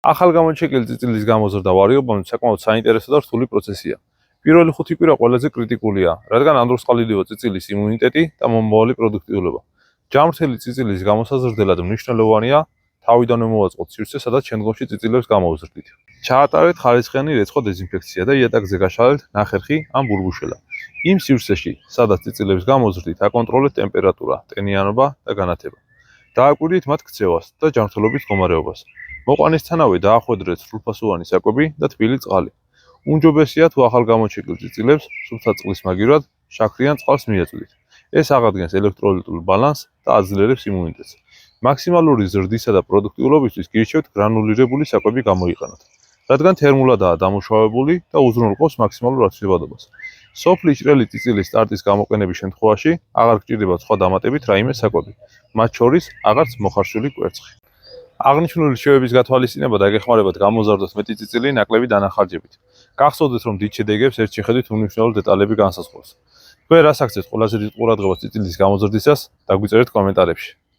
ახალგამოჩეკილი წიწილის გამოზრდა ვარიობამი საკმაოდ საინტერესო და რთული პროცესია. პირველი 5 კვირა ყველაზე კრიტიკულია, რადგან ამ დროს ყალიბდება წიწილის იმუნიტეტი და მომავალი პროდუქტიულობა. ჯანმრთელი წიწილის გამოსაზრდელად მნიშვნელოვანია თავიდანვე მოვაწყოთ სივრცე, სადაც შემდგომში წიწილებს გამოვზრდით. ჩაატარეთ ხარისხიანი რეცხვა დეზინფექცია და იატაკზე გაშალეთ ნახერხი ან ბურბუშელა. იმ სივრცეში, სადაც წიწილებს გამოვზრდით, აკონტროლეთ ტემპერატურა, ტენიანობა და განათება. დააკვირდით მათ ქცევას და ჯანმრთელობის მდგომარეობას. მოყვანისთანავე დაახვედრეთ სრულფასოვანი საკვები და თბილი წყალი. უმჯობესია თუ ახალგამოჩეკილ წიწილებს სუფთა წყლის მაგივრად შაქრიან წყალს მიაწვდით. ეს აღადგენს ელექტროლიტულ ბალანსს და აძლიერებს იმუნიტეტს. მაქსიმალური ზრდისა და პროდუქტიულობისთვის გირჩევთ გრანულირებული საკვები გამოიყენოთ, რადგან თერმულადაა დამუშავებული და უზრუნველყოფს მაქსიმალურ აცვლებადობას. სოფლის ჭრელი წიწილის სტარტის გამოყენების შემთხვევაში აღარ გჭირდება სხვა დამატებით რაიმე საკვები, მათ შორის აღარც მოხარშული კვერცხი. აღნიშნული რჩევების გათვალისწინება დაგეხმარებათ გამოზარდოთ მეტი წიწილი ნაკლები დანახარჯებით. გახსოვდეთ, რომ დიდ შედეგებს ერთ შეხედვით უნიშნელო დეტალები განსაზღვრავს. თქვენ რას აქცევთ ყველაზე დიდ ყურადღებას წიწილის გამოზრდისას, დაგვიწერეთ კომენტარებში.